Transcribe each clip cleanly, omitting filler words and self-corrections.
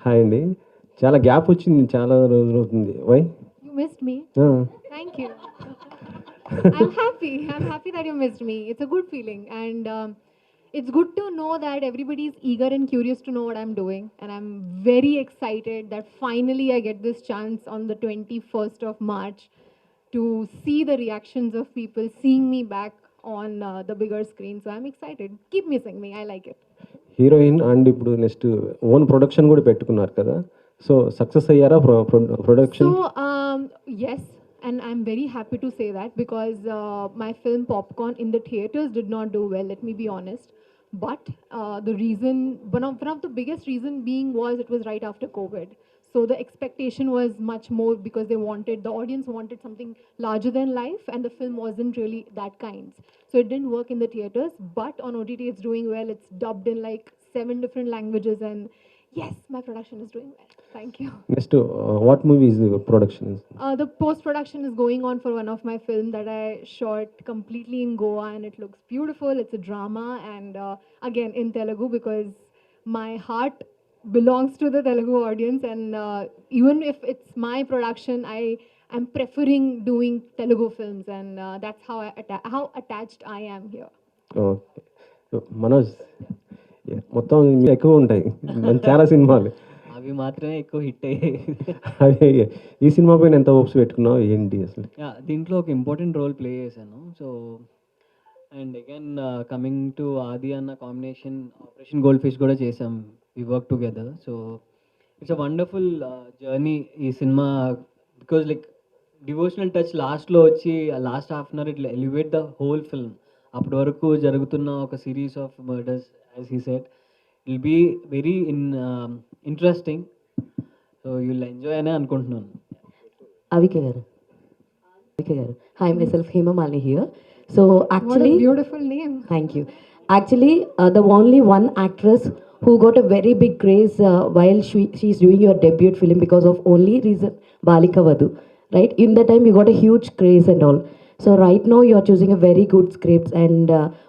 Hi అండి. చాలా gap వచ్చింది. చాలా రోజులవుతుంది. వై? You missed me. ఆ! Thank you. I'm happy. I'm happy that you missed me. It's a good feeling. And it's good to know that everybody is eager and curious to know what I'm doing. And I'm very excited that finally I get this chance on the 21st of March to see the reactions of people seeing me back on the bigger screen. So I'm excited. Keep missing me. I like it. Heroine and ఇప్పుడు next own production గూడా పెట్టుకున్నారు కదా! So, success అయ్యారా production? So, yes, and I'm very happy to say that because my film Popcorn in the theaters did not do well, let me be honest. But the reason, one of the biggest reason being was it was right after COVID. So the expectation was much more because the audience wanted something larger than life, and the film wasn't really that kind. So it didn't work in the theaters, but on OTT it's doing well. It's dubbed in like 7 different languages, and yes, my production is doing well. Thank you. Next what movie is the production? The post production is going on for one of my film that I shot completely in Goa, and it looks beautiful. It's a drama, and again in Telugu because my heart belongs to the Telugu audience, and even if it's my production, am preferring doing Telugu films, and that's how attached I am here. Okay. So, Manoj మొత్తం ఎక్కువ ఉంటాయి. చాలా సినిమాలు. అవి మాత్రమే ఎక్కువ hit అయ్యాయి. అవి ఈ సినిమా పైన ఎంత హోప్స్ పెట్టుకున్నావు? ఏంటి అసలు? దీంట్లో ఒక ఇంపార్టెంట్ రోల్ ప్లే చేశాను. So and again coming to Aadi అన్న కాంబినేషన్ ఆపరేషన్ గోల్డ్ ఫిష్ కూడా చేసాం. We work together. So it's a wonderful journey ఈ cinema because like devotional touch లాస్ట్లో వచ్చి లాస్ట్ హాఫ్ అన్ అవర్ ఇట్లా ఎలివేట్ ద హోల్ ఫిల్మ్. అప్పటి వరకు జరుగుతున్న ఒక series of murders as he said will be very interesting. So you will enjoy అనే అనుకుంటున్నాను. Avika garu. Avika garu. Hi, myself Hema Malini here. So What a actually, beautiful name. thank you. Actually, the only one actress who got a very big craze while she's doing your debut film because of only reason Balika Vadu, right? In that time, you got a huge craze and all. So right now, you are choosing a very good script, and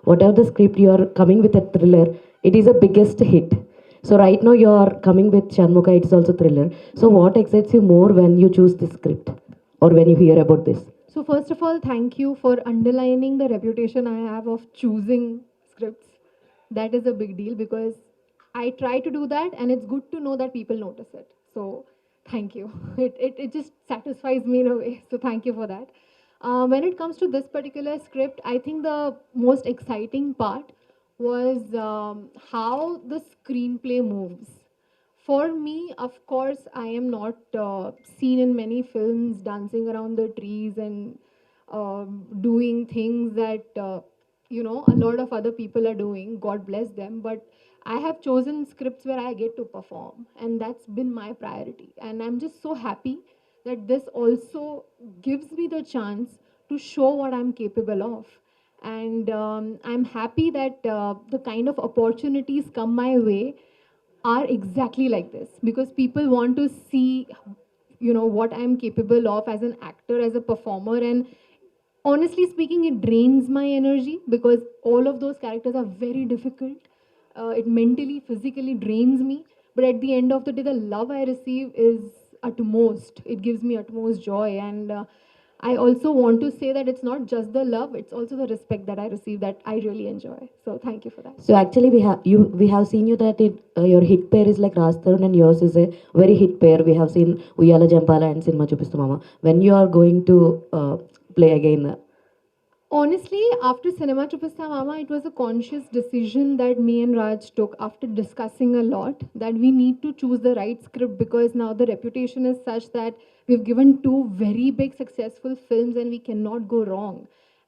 whatever the script you are coming with a thriller, it is a biggest hit. So right now, you are coming with Shanmuga. It's also thriller. So what excites you more when you choose this script, or when you hear about this? So first of all, thank you for underlining the reputation I have of choosing scripts. That is a big deal because I try to do that, and it's good to know that people notice it. So thank you. It just satisfies me in a way. So thank you for that. When it comes to this particular script, I think the most exciting part was how the screenplay moves. For me, of course, I am not seen in many films dancing around the trees and doing things that a lot of other people are doing. God bless them, but I have chosen scripts where I get to perform, and that's been my priority. And I'm just so happy that this also gives me the chance to show what I'm capable of. And I'm happy that the kind of opportunities come my way are exactly like this because people want to see what I'm capable of as an actor, as a performer. And honestly speaking, it drains my energy because all of those characters are very difficult. It mentally, physically drains me, but at the end of the day, the love I receive is utmost. It gives me utmost joy. And I also want to say that it's not just the love, it's also the respect that I receive that I really enjoy. So thank you for that. So actually, we have seen you that your hit pair is like Raj Tarun and yours is a very hit pair. We have seen Uyala Jampala and Cinema Chupistu Mama. When you are going to play again? Honestly, after Cinema Chupasta Mama, it was a conscious decision that me and Raj took after discussing a lot that we need to choose the right script because now the reputation is such that we've given two very big successful films and we cannot go wrong.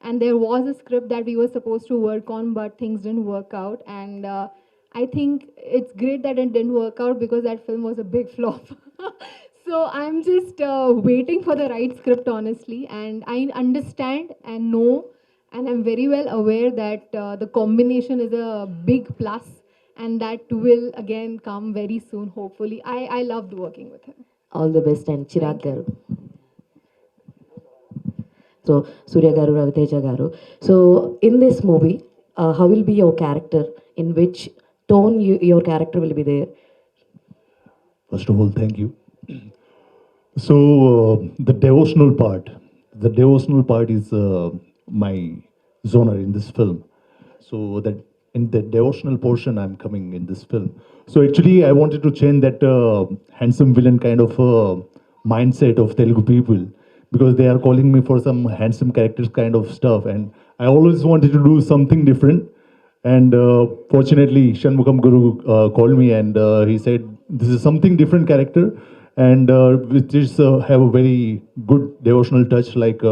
And there was a script that we were supposed to work on, but things didn't work out. And I think it's great that it didn't work out because that film was a big flop. So I'm just waiting for the right script, honestly. And I understand and know, and I'm very well aware that the combination is a big plus, and that will again come very soon, hopefully. I loved working with him. All the best, and Chirag Garu. So Surya Garu, Raviteja Garu. So in this movie, how will be your character? In which tone your character will be there? First of all, thank you. So, the devotional part is my genre in this film. So that in the devotional portion, I'm coming in this film. So actually, I wanted to change that handsome villain kind of mindset of Telugu people, because they are calling me for some handsome characters kind of stuff, and I always wanted to do something different. And fortunately, Shanmugam Guru called me, and he said, "This is something different character, and which is have a very good devotional touch, like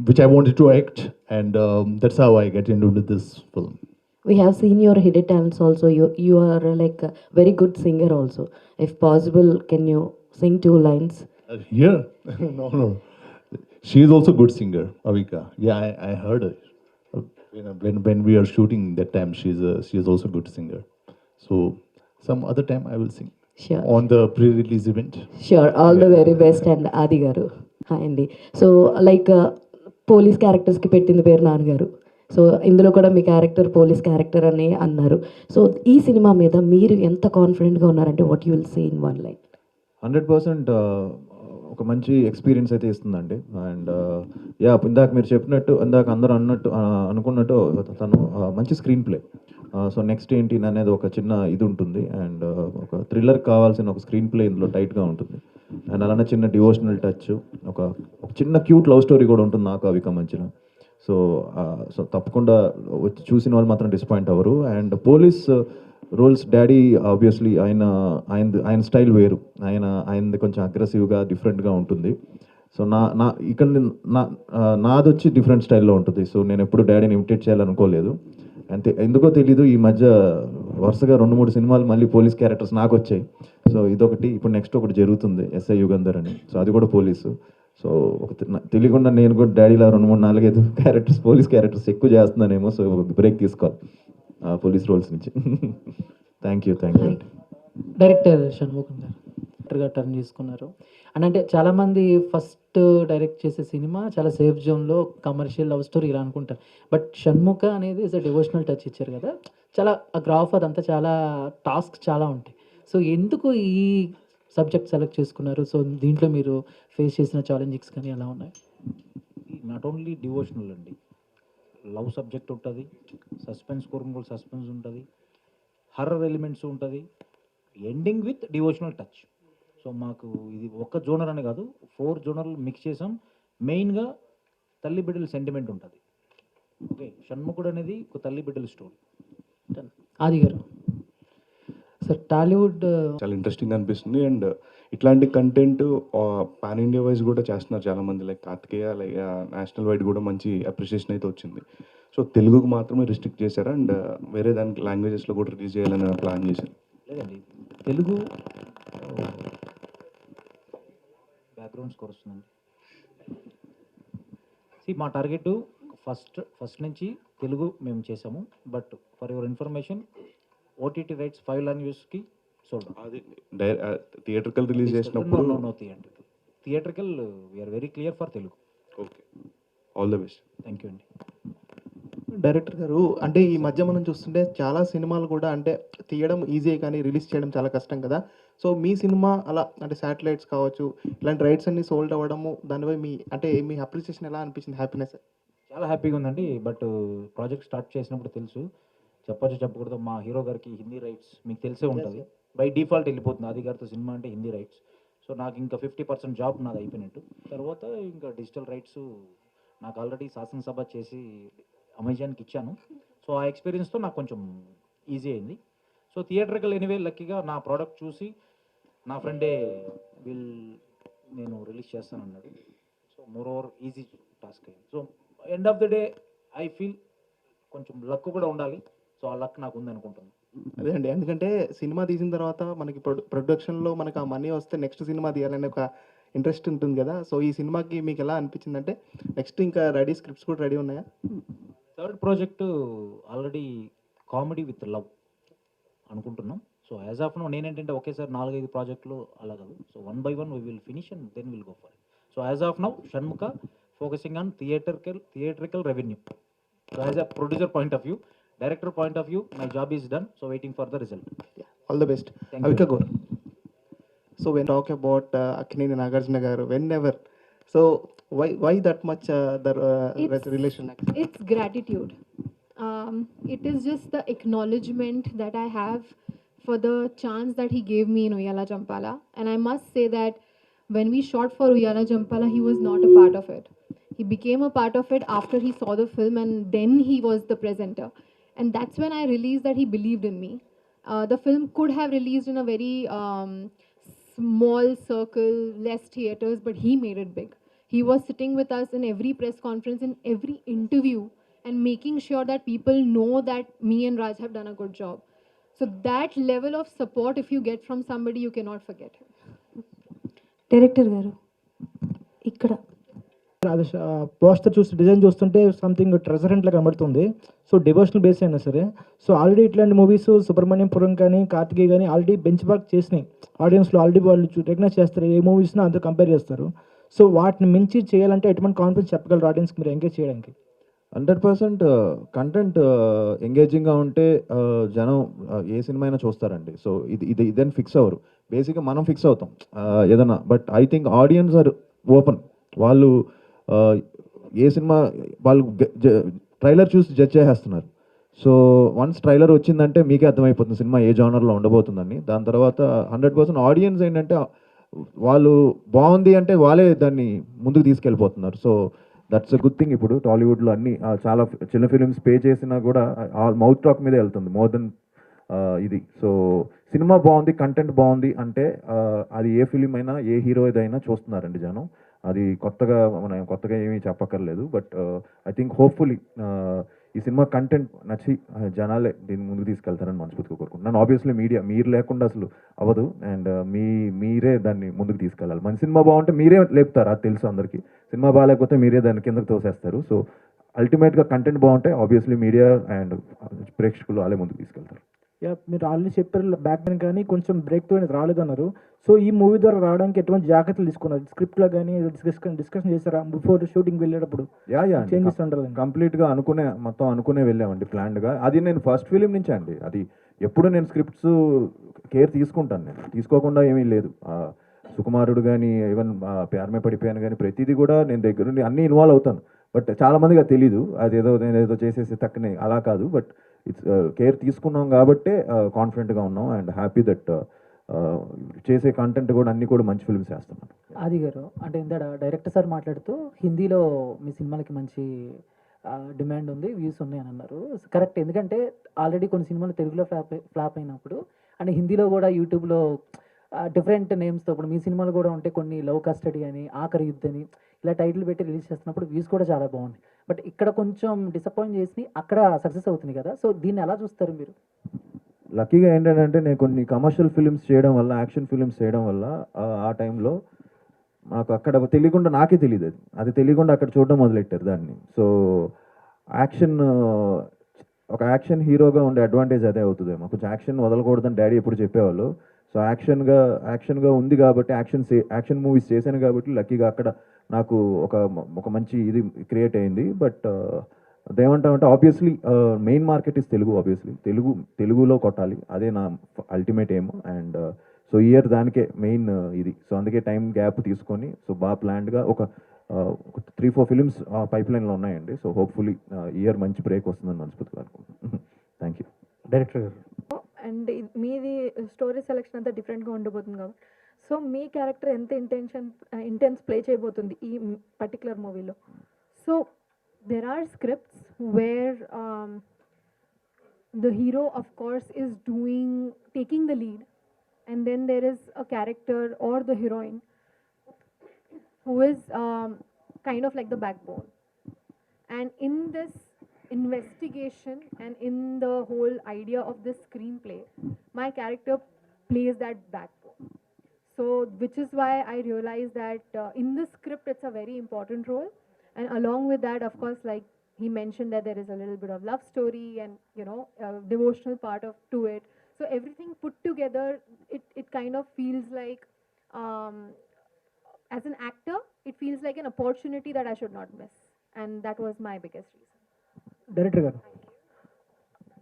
which I wanted to act, and that's how I get into this film." We have seen your hidden talents also. You are like a very good singer also. If possible, can you sing 2 lines? Here, no. She is also good singer, Avika. Yeah, I heard her. When we are shooting that time, she is also good singer. So some other time I will sing Sure. on the pre-release event. Sure all the very best and ఆది గారు hi అండి so like police క్యారెక్టర్స్కి పెట్టింది పేరు నాన్నగారు so ఇందులో కూడా మీ character police character అని అన్నారు సో ఈ సినిమా మీద మీరు ఎంత కాన్ఫిడెంట్గా ఉన్నారంటే what you will say in 1 line? 100% ఒక మంచి ఎక్స్పీరియన్స్ అయితే ఇస్తుందండి. అండ్ యా, ఇందాక మీరు చెప్పినట్టు, ఇందాక అందరూ అన్నట్టు అనుకున్నట్టు తను మంచి స్క్రీన్ ప్లే. సో నెక్స్ట్ ఏంటి అనేది ఒక చిన్న ఇది ఉంటుంది. అండ్ ఒక థ్రిల్లర్ కావాల్సిన ఒక స్క్రీన్ ప్లే ఇందులో టైట్గా ఉంటుంది. అండ్ అలానే చిన్న డివోషనల్ టచ్, ఒక చిన్న క్యూట్ లవ్ స్టోరీ కూడా ఉంటుంది నాకు అవిక మధ్యన. సో సో తప్పకుండా వచ్చి చూసిన వాళ్ళు మాత్రం డిసప్పాయింట్ అవ్వరు. And police roles daddy obviously ఆయన స్టైల్ వేరు. ఆయనది కొంచెం అగ్రెసివ్గా డిఫరెంట్గా ఉంటుంది. సో ఇక్కడ నాది వచ్చి డిఫరెంట్ స్టైల్లో ఉంటుంది. సో నేను ఎప్పుడు డాడీని ఇమిటేట్ చేయాలనుకోలేదు. అంతే, ఎందుకో తెలీదు ఈ మధ్య వరుసగా 2-3 సినిమాలు మళ్ళీ పోలీస్ క్యారెక్టర్స్ నాకు వచ్చాయి. సో ఇదొకటి, ఇప్పుడు నెక్స్ట్ ఒకటి జరుగుతుంది ఎస్ఐ యుగంధర్ అని. సో అది కూడా పోలీసు. సో తెలియకుండా నేను కూడా డాడీలా 2-3-4-5 క్యారెక్టర్స్, పోలీస్ క్యారెక్టర్స్ ఎక్కువ చేస్తున్నానేమో. సో బ్రేక్ తీసుకోవాలి పోలీస్ రోల్స్ నుంచి. Thank you. డైరెక్టర్ షణ్ముఖం గారు డైరెక్టర్గా టర్న్ చేసుకున్నారు అని అంటే చాలామంది ఫస్ట్ డైరెక్ట్ చేసే సినిమా చాలా సేఫ్ జోన్లో కమర్షియల్ లవ్ స్టోరీ ఇలా అనుకుంటారు. బట్ షణ్ముఖ అనేది ఇస్ అ డివోషనల్ టచ్ ఇచ్చారు కదా, చాలా ఆ గ్రాఫ్ అదంతా చాలా టాస్క్ చాలా ఉంటాయి. సో ఎందుకు ఈ సబ్జెక్ట్ సెలెక్ట్ చేసుకున్నారు? సో దీంట్లో మీరు ఫేస్ చేసిన ఛాలెంజెస్ కానీ ఎలా ఉన్నాయి? నాట్ ఓన్లీ డివోషనల్ అండి, లవ్ సబ్జెక్ట్ ఉంటుంది, సస్పెన్స్ కోరుకోవాలి సస్పెన్స్ ఉంటుంది, హర్రర్ ఎలిమెంట్స్ ఉంటుంది, ending with devotional touch. So మాకు ఇది ఒక్క జోనర్ అని కాదు, 4 జోనర్లు మిక్స్ చేసాం. మెయిన్గా తల్లి బిడ్డల సెంటిమెంట్ ఉంటుంది. ఓకే, షణ్ముఖుడు అనేది ఒక తల్లి బిడ్డల స్టోరీ. ఆది గారు సార్, టాలీవుడ్ చాలా ఇంట్రెస్టింగ్ అనిపిస్తుంది. అండ్ ఇట్లాంటి కంటెంట్ పాన్ ఇండియా వైజ్ కూడా చేస్తున్నారు చాలామంది, like Karthikeya, like national wide కూడా మంచి అప్రిషియేషన్ అయితే వచ్చింది. సో తెలుగుకు మాత్రమే రిస్ట్రిక్ట్ చేశారా అండ్ వేరే దానికి లాంగ్వేజెస్లో కూడా రిలీజ్ చేయాలని ప్లాన్ చేశారు? లేదండి, తెలుగు బ్యాక్గ్రౌండ్ స్కోర్ వస్తుందండి. మా టార్గెట్ ఫస్ట్ నుంచి తెలుగు మేము చేసాము. But for your information, OTT rights 5 లాంగ్వేజెస్కి సోల్డ్. అది థియేటర్కల్ రిలీజ్ చేసినప్పుడు no theatrical we are very clear for Telugu. Okay, all the best. Thank you అండి. డైరెక్టర్ గారు, అంటే ఈ మధ్య మనం చూస్తుంటే చాలా సినిమాలు కూడా అంటే తీయడం ఈజీ కానీ రిలీజ్ చేయడం చాలా కష్టం కదా. సో మీ సినిమా అలా అంటే శాటిలైట్స్ కావచ్చు, ఇలాంటి రైట్స్ అన్ని సోల్డ్ అవ్వడము, దానిపై మీ అప్రిసియేషన్ ఎలా అనిపించింది? హ్యాపీనెస్? చాలా హ్యాపీగా ఉందండి. బట్ ప్రాజెక్ట్ స్టార్ట్ చేసినప్పుడు తెలుసు, చెప్పకూడదు, మా హీరో గారికి హిందీ రైట్స్ మీకు తెలిసే ఉంటుంది, బై డిఫాల్ట్ వెళ్ళిపోతుంది. ఆది గారితో సినిమా అంటే హిందీ రైట్స్. సో నాకు ఇంకా 50% జాబ్ నాది అయిపోయినట్టు. తర్వాత ఇంకా డిజిటల్ రైట్స్ నాకు ఆల్రెడీ శాసనసభ చేసి అమెజాన్కి ఇచ్చాను. సో ఆ ఎక్స్పీరియన్స్తో నాకు కొంచెం ఈజీ అయింది. సో థియేటర్కల్ ఎనీవే లక్కీగా నా ప్రోడక్ట్ చూసి నా ఫ్రెండే నేను రిలీజ్ చేస్తాను అన్నాడు. So moreover easy task అయింది. So end of the day I feel కొంచెం లక్ కూడా ఉండాలి. సో ఆ లక్ నాకు ఉంది అనుకుంటున్నాను. అదే అండి, ఎందుకంటే సినిమా తీసిన తర్వాత మనకి ప్రొడక్షన్లో మనకు ఆ మనీ వస్తే నెక్స్ట్ సినిమా తీయాలనే ఒక ఇంట్రెస్ట్ ఉంటుంది కదా. సో ఈ సినిమాకి మీకు ఎలా అనిపించింది? అంటే నెక్స్ట్ ఇంకా రెడీ స్క్రిప్ట్స్ కూడా రెడీ ఉన్నాయా? Third project already comedy with love అనుకుంటున్నాం. సో యాజ్ ఆఫ్ నో నేనేంటంటే ఒకేసారి 4-5 ప్రాజెక్టులు అలా కాదు. So 1 by 1 we will finish and then will go for it. So as of now Shanmukha focusing on theatrical revenue. So as a producer point of view, director point of view, my job is done. So waiting for the result. All the best. Avika Gaur. So when talk about Akkineni Nagarjuna garu, whenever, so why that much relation? It's gratitude. It is just the acknowledgement that I have for the chance that he gave me in Uyala Jampala. And I must say that when we shot for Uyala Jampala, he was not a part of it. He became a part of it after he saw the film, and then he was the presenter. And that's when I realized that he believed in me. The film could have released in a very small circle, less theaters, but he made it big. He was sitting with us in every press conference, in every interview, and making sure that people know that me and Raj have done a good job. So that level of support, if you get from somebody, you cannot forget him. Director గారు ఇక్కడ అది poster చూసి design చూస్తుంటే something ట్రెజరెంట్లా కనబడుతుంది. So devotional base అయినా సరే, so already ఇట్లాంటి movies సుబ్రహ్మణ్యంపురం కానీ కార్తికేయ కానీ ఆల్రెడీ బెంచ్ మార్క్ చేసినాయి ఆడియన్స్లో. ఆల్రెడీ వాళ్ళు రికగ్నైజ్ చేస్తారు, ఏ మూవీస్ని అంతా కంపేర్ చేస్తారు. సో వాటిని మించి చేయాలంటే ఎటువంటి కాన్ఫిడెన్స్ చెప్పగలరు ఆడియన్స్కి మీరు ఎంగేజ్ చేయడానికి? 100% కంటెంట్ ఎంగేజింగ్గా ఉంటే జనం ఏ సినిమా అయినా చూస్తారండి. సో ఇదని ఫిక్స్ అవ్వరు, బేసిక్గా మనం ఫిక్స్ అవుతాం ఏదన్నా. But I think audience are open. వాళ్ళు ఏ సినిమా వాళ్ళు ట్రైలర్ చూసి జడ్జ్ చేసేస్తున్నారు. సో వన్స్ ట్రైలర్ వచ్చిందంటే మీకే అర్థమైపోతుంది సినిమా ఏ జానర్లో ఉండబోతుందని. దాని తర్వాత 100% ఆడియన్స్ ఏంటంటే వాళ్ళు బాగుంది అంటే వాళ్ళే దాన్ని ముందుకు తీసుకెళ్ళిపోతున్నారు. So that's a good thing. ఇప్పుడు టాలీవుడ్లో అన్ని చాలా చిన్న ఫిలిమ్స్ పే చేసినా కూడా మౌత్ టాక్ మీదే వెళ్తుంది మోర్ దెన్ ఇది. సో సినిమా బాగుంది, కంటెంట్ బాగుంది అంటే అది ఏ ఫిలిం అయినా ఏ హీరోదైనా చూస్తున్నారండి జనం. అది మనం కొత్తగా ఏమీ చెప్పక్కర్లేదు. బట్ ఐ థింక్ హోప్ఫుల్లీ ఈ సినిమా కంటెంట్ నచ్చి జనాలే దీన్ని ముందుకు తీసుకెళ్తారని మనస్ఫూర్తిగా కోరుకుంటున్నాను. ఆబ్వియస్లీ మీడియా, మీరు లేకుండా అసలు అవ్వదు. అండ్ మీరే దాన్ని ముందుకు తీసుకెళ్ళాలి. మంచి సినిమా బాగుంటే మీరే లేపుతారు, అది తెలుసు అందరికీ. సినిమా బాగాలేకపోతే మీరే దాన్ని కిందకు తోసేస్తారు. సో అల్టిమేట్గా కంటెంట్ బాగుంటే ఆబ్వియస్లీ మీడియా అండ్ ప్రేక్షకులు వాళ్ళే ముందుకు తీసుకెళ్తారు. మీరు ఆల్రెడీ చెప్పారు బ్యాక్ పెయిన్ కానీ కొంచెం బ్రేక్ తో రాలేదన్నారు. సో ఈ మూవీ ద్వారా రావడానికి ఎటువంటి జాగ్రత్తలు తీసుకున్నారు? స్క్రిప్ట్లో కానీ డిస్కషన్ చేశారా బిఫోర్ షూటింగ్ వెళ్ళేటప్పుడు? చేంజెస్ ఉండదు. కంప్లీట్గా మొత్తం అనుకునే వెళ్ళామండి ప్లాన్డ్గా. అది నేను ఫస్ట్ ఫిలిం నుంచే అండి. అది ఎప్పుడు నేను స్క్రిప్ట్స్ కేర్ తీసుకుంటాను, నేను తీసుకోకుండా ఏమీ లేదు. సుకుమారుడు కానీ ఈవెన్ ప్యారమే పడిపోయాను కానీ ప్రతిదీ కూడా నేను దగ్గరుండి అన్నీ ఇన్వాల్వ్ అవుతాను. బట్ చాలామందికి అది తెలీదు, నేనేదో చేసేసి తక్కనే అలా కాదు. బట్ ఇట్స్ కేర్ తీసుకున్నాం కాబట్టే కాన్ఫిడెంట్గా ఉన్నాం అండ్ హ్యాపీ దట్ చేసే కంటెంట్ కూడా అన్నీ కూడా మంచి ఫిల్మ్స్ చేస్తున్నాను. ఆది గారు, అంటే ఇందాక డైరెక్టర్ సార్ మాట్లాడుతూ హిందీలో మీ సినిమాలకి మంచి డిమాండ్ ఉంది, వ్యూస్ ఉన్నాయి అని అన్నారు. కరెక్ట్, ఎందుకంటే ఆల్రెడీ కొన్ని సినిమాలు తెలుగులో ఫ్లాప్ అయినప్పుడు అండ్ హిందీలో కూడా యూట్యూబ్లో డిఫరెంట్ నేమ్స్తో ఇప్పుడు మీ సినిమాలు కూడా ఉంటే కొన్ని లవ్ కస్టడీ అని, ఆఖరి యుద్ధ్ అని ఇలా టైటిల్ పెట్టి రిలీజ్ చేస్తున్నప్పుడు వ్యూస్ కూడా చాలా బాగుంది. బట్ ఇక్కడ కొంచెం డిసప్పాయింట్ చేసి అక్కడ సక్సెస్ అవుతుంది కదా, సో దీన్ని ఎలా చూస్తారు మీరు? లక్కీగా ఏంటంటే నేను కొన్ని కమర్షియల్ ఫిలిమ్స్ చేయడం వల్ల, యాక్షన్ ఫిలిమ్స్ చేయడం వల్ల ఆ టైంలో నాకు అక్కడ తెలియకుండా, నాకే తెలియదు అది తెలియకుండా అక్కడ చూడడం మొదలెట్టారు దాన్ని. సో ఒక యాక్షన్ హీరోగా ఉండే అడ్వాంటేజ్ అదే అవుతుందేమో. కొంచెం యాక్షన్ వదలకూడదని డాడీ ఎప్పుడు చెప్పేవాళ్ళు. సో యాక్షన్గా ఉంది కాబట్టి యాక్షన్ మూవీస్ చేశాను కాబట్టి లక్కీగా అక్కడ నాకు ఒక మంచి ఇది క్రియేట్ అయింది. బట్ అదేమంటామంటే obviously main market is Telugu. Obviously తెలుగులో కొట్టాలి, అదే నా ultimate aim. And so year దానికే మెయిన్ ఇది. సో అందుకే టైం గ్యాప్ తీసుకొని సో బాగా ప్లాన్డ్గా ఒక 3-4 ఫిలిమ్స్ పైప్ లైన్లో ఉన్నాయండి. సో హోప్ఫుల్లీ ఇయర్ మంచి బ్రేక్ వస్తుందని మనస్ఫూర్తిగా అనుకుంటున్నాను. Thank you. డైరెక్టర్ గారు, అండ్ మీది స్టోరీ సెలెక్షన్ అంతా డిఫరెంట్గా ఉండబోతుంది కాబట్టి సో మీ క్యారెక్టర్ ఎంత ఇంటెన్స్ ప్లే చేయబోతుంది ఈ పర్టికులర్ మూవీలో? So there are scripts where the hero of course is taking the lead, and then there is a character or the heroine who is kind of like the backbone, and in this investigation and in the whole idea of this screenplay my character plays that backbone. So which is why I realized that in the script it's a very important role. And along with that, of course, like he mentioned that there is a little bit of love story and, you know, a devotional part to it. So everything put together, it kind of feels like, as an actor, it feels like an opportunity that I should not miss. And that was my biggest reason. Director గారు,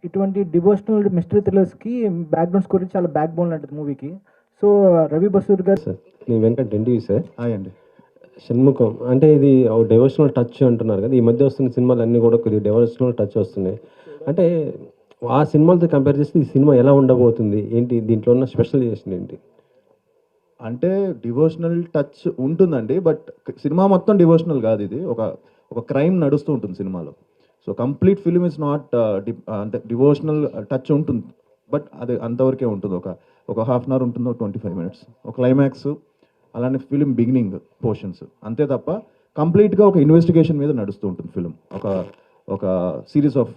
ఇటువంటి devotional mystery థ్రిల్లర్స్కి background score చాలా back bone లాంటిది మూవీకి. So Ravi Basur గారు sir నేను Venkat NTV sir. Hi అండి. షణ్ముఖం అంటే ఇది డెవోషనల్ టచ్ అంటున్నారు కదా, ఈ మధ్య వస్తున్న సినిమాలు అన్నీ కూడా కొద్దిగా డెవోషనల్ టచ్ వస్తున్నాయి. అంటే ఆ సినిమాలతో కంపేర్ చేస్తే ఈ సినిమా ఎలా ఉండబోతుంది, ఏంటి దీంట్లో ఉన్న స్పెషలైజేషన్ ఏంటి? అంటే డివోషనల్ టచ్ ఉంటుందండి, బట్ సినిమా మొత్తం డివోషనల్ కాదు. ఇది ఒక క్రైమ్ నడుస్తూ ఉంటుంది సినిమాలో. So complete film is not అంటే డివోషనల్ టచ్ ఉంటుంది, బట్ అది అంతవరకే ఉంటుంది. ఒక హాఫ్ అన్ అవర్ ఉంటుంది, ఒక 25 minutes, ఒక క్లైమాక్స్, అలానే ఫిలిం బిగినింగ్ పోర్షన్స్, అంతే తప్ప కంప్లీట్గా ఒక ఇన్వెస్టిగేషన్ మీద నడుస్తూ ఉంటుంది ఫిలిం. ఒక సిరీస్ ఆఫ్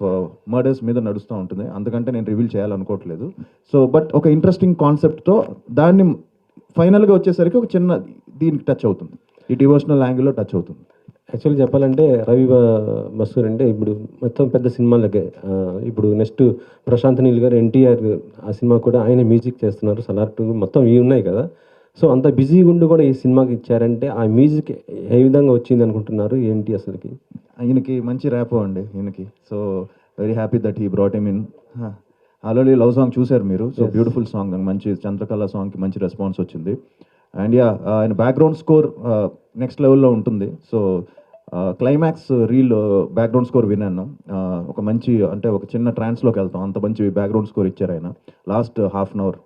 మర్డర్స్ మీద నడుస్తూ ఉంటుంది. అందుకంటే నేను రివీల్ చేయాలనుకోవట్లేదు. సో బట్ ఒక ఇంట్రెస్టింగ్ కాన్సెప్ట్తో దాన్ని ఫైనల్గా వచ్చేసరికి ఒక చిన్న దీనికి టచ్ అవుతుంది, ఈ డివోషనల్ యాంగిల్లో టచ్ అవుతుంది. యాక్చువల్లీ చెప్పాలంటే రవి బసూర్ అంటే ఇప్పుడు మొత్తం పెద్ద సినిమాలకే ఇప్పుడు నెక్స్ట్ ప్రశాంత్ నీల్ గారు, ఎన్టీఆర్ ఆ సినిమా కూడా ఆయన మ్యూజిక్ చేస్తున్నారు, సలార్ 2 మొత్తం ఇవి ఉన్నాయి కదా. సో అంత బిజీగా ఉండి కూడా ఈ సినిమాకి ఇచ్చారంటే ఆ మ్యూజిక్ ఏ విధంగా వచ్చింది అనుకుంటున్నారు, ఏంటి అసలుకి? ఈయనకి మంచి ర్యాపో అండి ఈయనకి. So very happy that he brought him in. Already love song చూశారు మీరు. సో బ్యూటిఫుల్ సాంగ్, మంచి చంద్రకళ సాంగ్కి మంచి రెస్పాన్స్ వచ్చింది. అండ్ యా, ఆయన బ్యాక్గ్రౌండ్ స్కోర్ నెక్స్ట్ లెవెల్లో ఉంటుంది. So climax reel background score విన్నాను. ఒక మంచి అంటే ఒక చిన్న ట్రాన్స్లోకి వెళ్తాం, అంత మంచి బ్యాక్గ్రౌండ్ స్కోర్ ఇచ్చారు ఆయన last half an hour.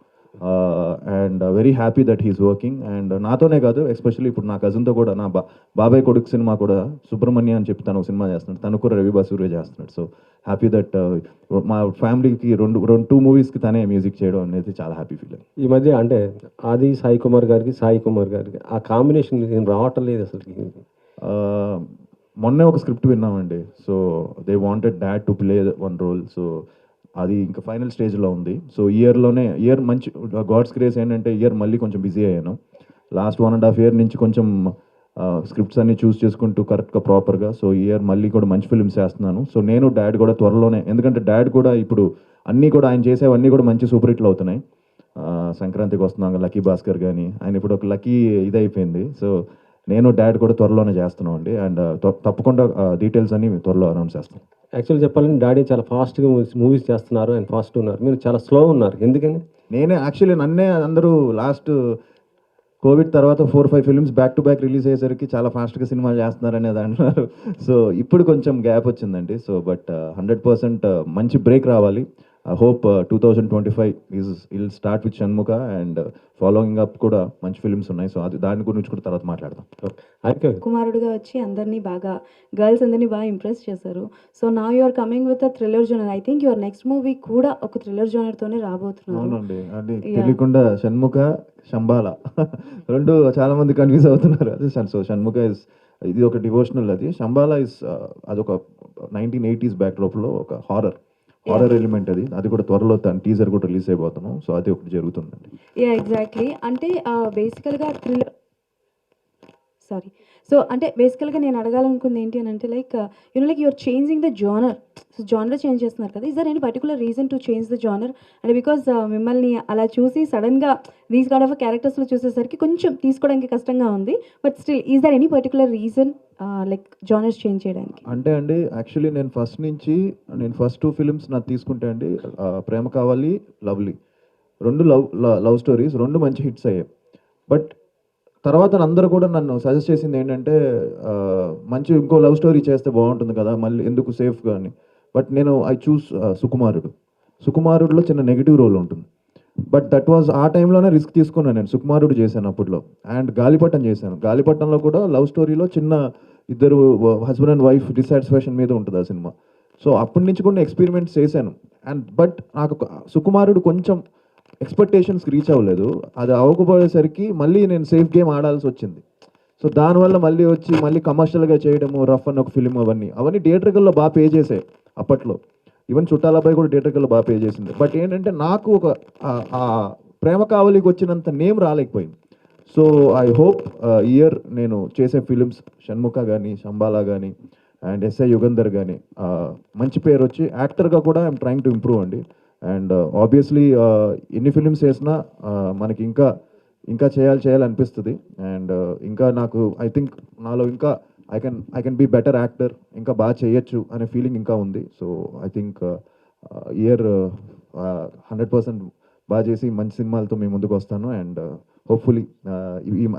And very happy that he's working. And నాతోనే కాదు, ఎస్పెషల్లీ ఇప్పుడు నా కజిన్తో కూడా, నా బాబాయ్ కొడుకు సినిమా కూడా సుబ్రహ్మణ్య అని చెప్పి తను సినిమా చేస్తున్నాడు, తను కూడా రవి బసూరే చేస్తున్నాడు. సో హ్యాపీ దట్ మా ఫ్యామిలీకి 2 మూవీస్కి తనే మ్యూజిక్ చేయడం అనేది చాలా హ్యాపీ ఫీల్. ఈ మధ్య అంటే ఆది సాయి కుమార్ గారికి ఆ కాంబినేషన్ ఏం రావటం లేదు అసలుకి. మొన్నే ఒక స్క్రిప్ట్ విన్నామండి. So they wanted dad to play 1 role. So అది ఇంకా ఫైనల్ స్టేజ్లో ఉంది. సో ఇయర్ మంచి గాడ్స్ గ్రేస్ ఏంటంటే ఇయర్ మళ్ళీ కొంచెం బిజీ అయ్యాను. లాస్ట్ 1.5 year నుంచి కొంచెం స్క్రిప్ట్స్ అన్ని చూస్ చేసుకుంటూ కరెక్ట్గా ప్రాపర్గా. సో ఇయర్ మళ్ళీ కూడా మంచి ఫిల్మ్స్ చేస్తున్నాను. సో నేను డాడ్ కూడా త్వరలోనే, ఎందుకంటే డాడ్ కూడా ఇప్పుడు అన్నీ కూడా ఆయన చేసేవన్నీ కూడా మంచి సూపర్ హిట్లు అవుతున్నాయి. సంక్రాంతికి వస్తున్నాం, లక్కీ భాస్కర్ కానీ, ఆయన ఇప్పుడు ఒక లక్కీ ఇదైపోయింది. సో నేను డాడ్ కూడా త్వరలోనే చేస్తున్నాం అండి. అండ్ తప్పకుండా డీటెయిల్స్ అన్ని త్వరలో అనౌన్స్ చేస్తాం. యాక్చువల్ చెప్పాలంటే డాడీ చాలా ఫాస్ట్గా మూవీస్ చేస్తున్నారు, ఆయన ఫాస్ట్ ఉన్నారు, మీరు చాలా స్లో ఉన్నారు, ఎందుకని? నేనే యాక్చువల్లీ నన్నే అందరూ లాస్ట్ కోవిడ్ తర్వాత 4-5 films back to back release అయ్యేసరికి చాలా ఫాస్ట్గా సినిమాలు చేస్తున్నారనేది అంటున్నారు. సో ఇప్పుడు కొంచెం గ్యాప్ వచ్చిందండి. సో బట్ 100% మంచి బ్రేక్ రావాలి. I hope 2025 will start with Shanmuka and following up కూడా మంచి ఫిల్మ్స్ ఉన్నాయి. సో అది దాని గురించి కూడా తర్వాత మాట్లాడదాం. కుమారుడుగా వచ్చి అందరినీ బాగా గర్ల్స్ అందరినీ బాగా ఇంప్రెస్ చేశారు. So now you are coming with a thriller genre. I think your next movie కూడా ఒక థ్రిల్లర్ జోనర్తోనే రాబోతున్నారు. అవునండి, అది తెలియకుండా షణ్ముఖ శంబాల 2 చాలా మంది కన్ఫ్యూజ్ అవుతున్నారు. అది సో షణ్ముఖ ఇది ఒక డివోషనల్, అది శంబాల అదొక 1980s బ్యాక్డ్రాప్లో ఒక హారర్ ఎలిమెంట్. అది కూడా త్వరలో తన టీజర్ కూడా రిలీజ్ అయిపోతున్నాం. సో అది ఒకటి జరుగుతుందండి. Yeah exactly. అంటే బేసికల్గా థ్రిల్లర్ సో అంటే బేసికల్గా నేను అడగాలనుకుంది ఏంటి అని అంటే like like you're changing the genre. So genre change చేస్తున్నారు కదా, is there any particular reason to change the genre? అంటే బికాజ్ మిమ్మల్ని అలా చూసి సడన్గా దీస్ కైండ్ ఆఫ్ క్యారెక్టర్స్లో చూసేసరికి కొంచెం తీసుకోవడానికి కష్టంగా ఉంది. But still is there any particular reason like genres change చేయడానికి? అంటే అండి యాక్చువల్లీ నేను ఫస్ట్ 2 ఫిల్మ్స్ నాకు తీసుకుంటే అండి, ప్రేమ కావాలి, లవ్లీ, 2 లవ్ స్టోరీస్, 2 మంచి హిట్స్ అయ్యాయి. బట్ తర్వాత అందరూ కూడా నన్ను సజెస్ట్ చేసింది ఏంటంటే మంచి ఇంకో లవ్ స్టోరీ చేస్తే బాగుంటుంది కదా, మళ్ళీ ఎందుకు సేఫ్గా అని. బట్ నేను ఐ చూస్ సుకుమారుడులో చిన్న నెగిటివ్ రోల్ ఉంటుంది. బట్ దట్ వాజ్ ఆ టైంలోనే రిస్క్ తీసుకున్నాను నేను. సుకుమారుడు చేశాను అప్పట్లో. అండ్ గాలిపటం చేశాను. గాలిపటంలో కూడా లవ్ స్టోరీలో చిన్న ఇద్దరు హస్బెండ్ అండ్ వైఫ్ డిసాటిస్ఫాక్షన్ మీద ఉంటుంది ఆ సినిమా. సో అప్పటి నుంచి కూడా ఎక్స్పెరిమెంట్స్ చేశాను. బట్ నాకు సుకుమారుడు కొంచెం ఎక్స్పెక్టేషన్స్కి రీచ్ అవ్వలేదు. అది అవ్వకపోయేసరికి మళ్ళీ నేను సేఫ్ గేమ్ ఆడాల్సి వచ్చింది. సో దానివల్ల మళ్ళీ కమర్షియల్గా చేయడము, రఫ్ అన్న ఒక ఫిలిం, అవన్నీ థియేటర్కల్లో బాగా పే చేసాయి అప్పట్లో. ఈవెన్ చుట్టాలబ్బాయి కూడా థియేటర్కల్లో బాగా పే చేసింది. బట్ ఏంటంటే నాకు ఒక ప్రేమ కావలికి వచ్చినంత నేమ్ రాలేకపోయింది. సో ఐ హోప్ ఇయర్ నేను చేసే ఫిలిమ్స్ షణ్ముఖ కానీ, శంబాలా కానీ అండ్ ఎస్ఐ యుగంధర్ కానీ మంచి పేరు వచ్చి యాక్టర్గా కూడా ఐఎమ్ ట్రయింగ్ టు ఇంప్రూవ్ అండి. అండ్ ఆబ్వియస్లీ ఎన్ని ఫిలిమ్స్ చేసినా మనకి ఇంకా చేయాలనిపిస్తుంది. అండ్ ఇంకా నాకు ఐ థింక్ నాలో ఇంకా I can be better actor, ఇంకా బాగా చేయొచ్చు అనే ఫీలింగ్ ఇంకా ఉంది. సో ఐ థింక్ ఇయర్ 100% బాగా చేసి మంచి సినిమాలతో మీ ముందుకు వస్తాను. అండ్ హోప్ఫుల్లీ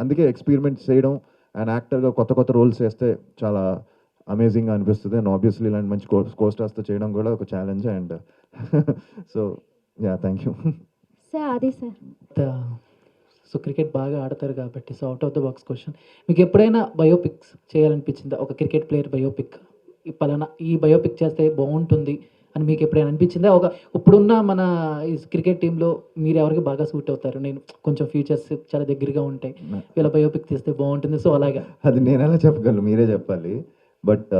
అందుకే ఎక్స్పెరిమెంట్ చేయడం అండ్ యాక్టర్గా కొత్త కొత్త రోల్స్ చేస్తే చాలా అమేజింగ్గా అనిపిస్తుంది. అండ్ ఆబ్వియస్లీ ఇలాంటి మంచి కోస్టార్స్తో చేయడం కూడా ఒక challenge. And so thank you. Sir అది సార్ సో క్రికెట్ బాగా ఆడతారు కాబట్టి, so out of the box question, మీకు ఎప్పుడైనా బయోపిక్స్ చేయాలనిపించిందా? ఒక క్రికెట్ ప్లేయర్ బయోపిక్, ఈ పలానా ఈ బయోపిక్ చేస్తే బాగుంటుంది అని మీకు ఎప్పుడైనా అనిపించిందా? ఇప్పుడున్న మన ఈ క్రికెట్ టీంలో మీరు ఎవరికి బాగా సూట్ అవుతారు? నేను కొంచెం ఫ్యూచర్స్ చాలా దగ్గరగా ఉంటాయి, వీళ్ళ బయోపిక్ తీస్తే బాగుంటుంది, సో అలాగా. అది నేను ఎలా చెప్పగలను, మీరే చెప్పాలి. బట్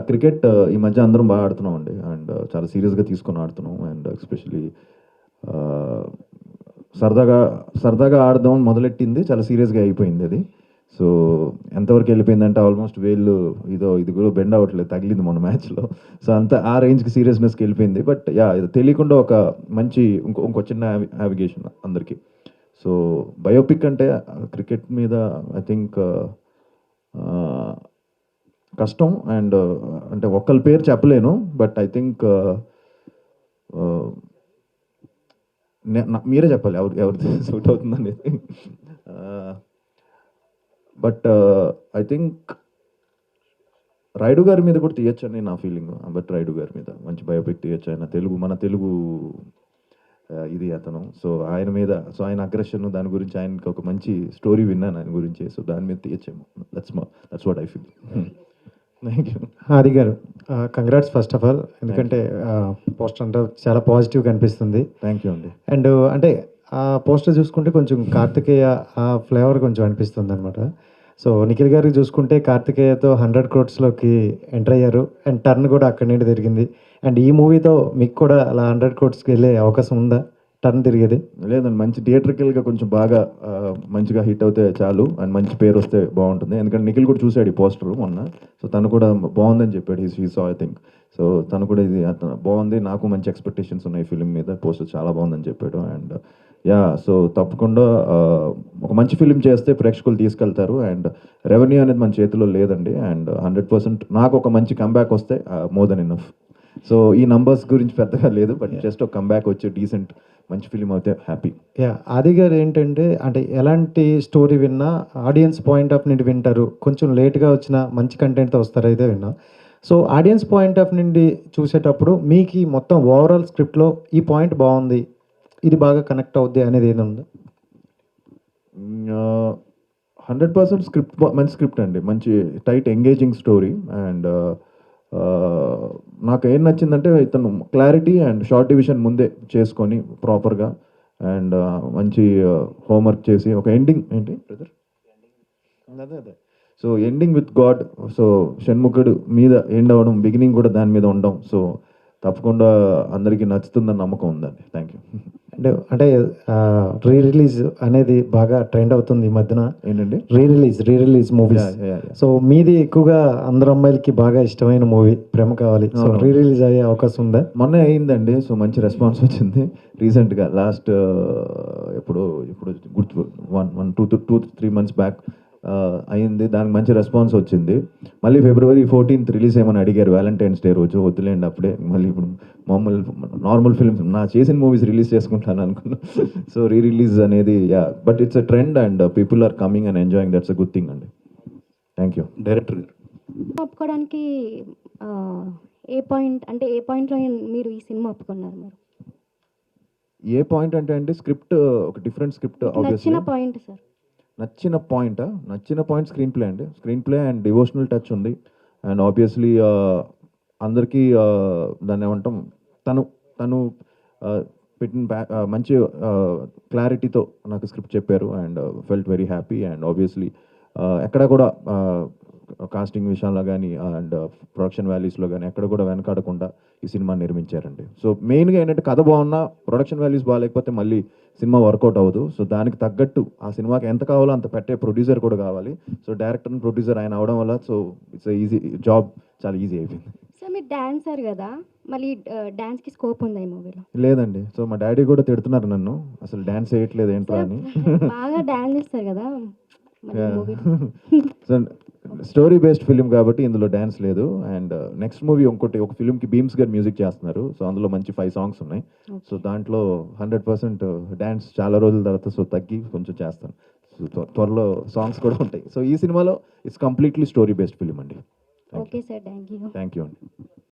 క్రికెట్ ఈ మధ్య అందరం బాగా ఆడుతున్నాం అండి. అండ్ చాలా సీరియస్గా తీసుకొని ఆడుతున్నాం. అండ్ ఎస్పెషలీ సరదాగా ఆడదాం మొదలెట్టింది, చాలా సీరియస్గా అయిపోయింది అది. సో ఎంతవరకు వెళ్ళిపోయిందంటే ఆల్మోస్ట్ ఇది కూడా బెండ్ అవ్వట్లేదు, తగిలింది మొన్న మ్యాచ్లో. సో అంత ఆ రేంజ్కి సీరియస్నెస్కి వెళ్ళిపోయింది. బట్ ఇది తెలియకుండా ఒక మంచి ఇంకో చిన్న నావిగేషన్ అందరికీ. సో బయోపిక్ అంటే క్రికెట్ మీద ఐ థింక్ కష్టం. అండ్ అంటే ఒక్కరి పేరు చెప్పలేను, బట్ ఐ థింక్ మీరే చెప్పాలి ఎవరు సూట్ అవుతుంది అనేది. బట్ ఐ థింక్ రాయుడు గారి మీద కూడా తీయచ్చు అని నా ఫీలింగ్. బట్ రాయుడు గారి మీద మంచి బయోపిక్ తీయచ్చు. ఆయన మన తెలుగు ఇది అతను. సో ఆయన మీద, సో ఆయన అగ్రెషన్ దాని గురించి ఆయనకి ఒక మంచి స్టోరీ విన్నాను ఆయన గురించి. సో దాని మీద తీయచ్చేమో. That's what I feel. Thank you. Aadi గారు, కంగ్రాట్స్ ఫస్ట్ ఆఫ్ ఆల్, ఎందుకంటే పోస్టర్ అంటే చాలా పాజిటివ్గా అనిపిస్తుంది. థ్యాంక్ యూ అండి. అండ్ అంటే ఆ పోస్టర్ చూసుకుంటే కొంచెం కార్తికేయ ఆ ఫ్లేవర్ కొంచెం అనిపిస్తుంది అనమాట. సో నిఖిల్ గారికి చూసుకుంటే కార్తికేయతో 100 crores ఎంటర్ అయ్యారు, అండ్ టర్న్ కూడా అక్కడి నుండి తిరిగింది. అండ్ ఈ మూవీతో మీకు కూడా అలా 100 crores వెళ్ళే అవకాశం ఉందా, టర్న్ తిరిగేది? లేదండి, మంచి థియేట్రికల్గా కొంచెం బాగా మంచిగా హిట్ అవుతే చాలు, అండ్ మంచి పేరు వస్తే బాగుంటుంది. ఎందుకంటే నిఖిల్ కూడా చూశాడు ఈ పోస్టర్ మొన్న. సో తను కూడా బాగుందని చెప్పాడు. He saw I think. So తను కూడా ఇది బాగుంది, నాకు మంచి ఎక్స్పెక్టేషన్స్ ఉన్నాయి ఫిలిం మీద, పోస్టర్ చాలా బాగుందని చెప్పాడు. అండ్ సో తప్పకుండా ఒక మంచి ఫిలిం చేస్తే ప్రేక్షకులు తీసుకెళ్తారు. అండ్ రెవెన్యూ అనేది మన చేతిలో లేదండి. అండ్ 100% నాకు ఒక మంచి కంబ్యాక్ వస్తే మోర్ దెన్ ఇనఫ్. సో ఈ నంబర్స్ గురించి పెద్దగా లేదు, బట్ జస్ట్ ఒక కంబ్యాక్ వచ్చి డీసెంట్ మంచి ఫిలిం అయితే హ్యాపీ. ఆది గారు ఏంటంటే, అంటే ఎలాంటి స్టోరీ విన్నా ఆడియన్స్ పాయింట్ ఆఫ్ నుండి వింటారు, కొంచెం లేట్గా వచ్చిన మంచి కంటెంట్తో వస్తారు అయితే విన్నా. సో ఆడియన్స్ పాయింట్ ఆఫ్ నుండి చూసేటప్పుడు మీకు మొత్తం ఓవరాల్ స్క్రిప్ట్లో ఈ పాయింట్ బాగుంది, ఇది బాగా కనెక్ట్ అవుద్ది అనేది ఏది ఉంది? 100% స్క్రిప్ట్, మంచి స్క్రిప్ట్ అండి, మంచి టైట్ ఎంగేజింగ్ స్టోరీ. అండ్ నాకు ఏం నచ్చిందంటే ఇతను క్లారిటీ అండ్ షార్ట్ డివిజన్ ముందే చేసుకొని ప్రాపర్గా అండ్ మంచి హోంవర్క్ చేసి ఒక ఎండింగ్ ఏంటి బ్రదర్ అదే so ending with god. So షణ్ముఖుడు మీద ఎండ్ అవ్వడం, బిగినింగ్ కూడా దాని మీద ఉండడం. సో తప్పకుండా అందరికీ నచ్చుతుందని నమ్మకం ఉందండి. Thank you. అంటే రీ రిలీజ్ అనేది బాగా ట్రెండ్ అవుతుంది ఈ మధ్యన. ఏంటండి? Re release movies. సో మీది ఎక్కువగా అందరు అమ్మాయిలకి బాగా ఇష్టమైన మూవీ ప్రేమ కావాలి. సో రీ రిలీజ్ అయ్యే అవకాశం ఉందా? మొన్న అయిందండి. సో మంచి రెస్పాన్స్ వచ్చింది రీసెంట్గా. లాస్ట్ ఇప్పుడు గుర్తు 2-3 months బ్యాక్ అయింది. దానికి మంచి రెస్పాన్స్ వచ్చింది. మళ్ళీ February 14th రిలీజ్ ఏమని అడిగారు, వ్యాలంటైన్స్ డే రోజు. వద్దులేండి అప్పుడే, మళ్ళీ ఇప్పుడు నార్మల్ ఫిల్మ్స్ నా చేసిన మూవీస్ రిలీజ్ చేసుకుంటాను అనుకున్నాను. సో రిలీజ్ అనేది but it's a trend and people are coming and enjoying. That's a good thing అండి. Thank you. డైరెక్టర్ గారు ఒప్పుకోవడానికి ఏ పాయింట్లో మీరు ఈ సినిమా ఒప్పుకున్నారు? మీరు ఏ పాయింట్ అంటే అండి, స్క్రిప్ట్ ఒక డిఫరెంట్ స్క్రిప్ట్. నచ్చిన పాయింట్ సార్? నచ్చిన పాయింట్ స్క్రీన్ ప్లే అండి. Screen play and devotional touch ఉంది. అండ్ ఆబ్వియస్లీ అందరికీ దాన్ని ఏమంటాం, తను పెట్టిన మంచి క్లారిటీతో నాకు స్క్రిప్ట్ చెప్పారు. And felt very happy. And obviously ఎక్కడ కూడా కాస్టింగ్ విషయంలో కానీ అండ్ ప్రొడక్షన్ వాల్యూస్లో కానీ ఎక్కడ కూడా వెనకాడకుండా ఈ సినిమా నిర్మించారండి. సో మెయిన్గా ఏంటంటే కథ బాగున్నా ప్రొడక్షన్ వాల్యూస్ బాగాలేకపోతే మళ్ళీ సినిమా వర్కౌట్ అవ్వదు. సో దానికి తగ్గట్టు ఆ సినిమాకి ఎంత కావాలో అంత పెట్టే ప్రొడ్యూసర్ కూడా కావాలి. సో డైరెక్టర్ అండ్ ప్రొడ్యూసర్ ఆయన అవడం వల్ల సో ఇట్స్ ఈజీ జాబ్, చాలా ఈజీ అయిపోయింది. సార్ మీరు డాన్సర్ కదా, మళ్ళీ డాన్స్కి స్కోప్ ఉందా ఈ మూవీలో? లేదండి. సో మా డాడీ కూడా తిడుతున్నారు నన్ను, అసలు డాన్స్ చేయట్లేదు ఏంట్రా అని. బాగా డాన్స్ చేస్తారు కదా సో స్టోరీ బేస్డ్ ఫిలిం కాబట్టి ఇందులో డ్యాన్స్ లేదు. అండ్ నెక్స్ట్ మూవీ ఒక ఫిలింకి బీమ్స్ గారు మ్యూజిక్ చేస్తున్నారు. సో అందులో మంచి 5 సాంగ్స్ ఉన్నాయి. సో దాంట్లో 100% డ్యాన్స్ చాలా రోజుల తర్వాత సో తగ్గి కొంచెం చేస్తాను. సో త్వరలో సాంగ్స్ కూడా ఉంటాయి. సో ఈ సినిమాలో it's completely story based film అండి. Okay sir, thank you. Thank you అండి.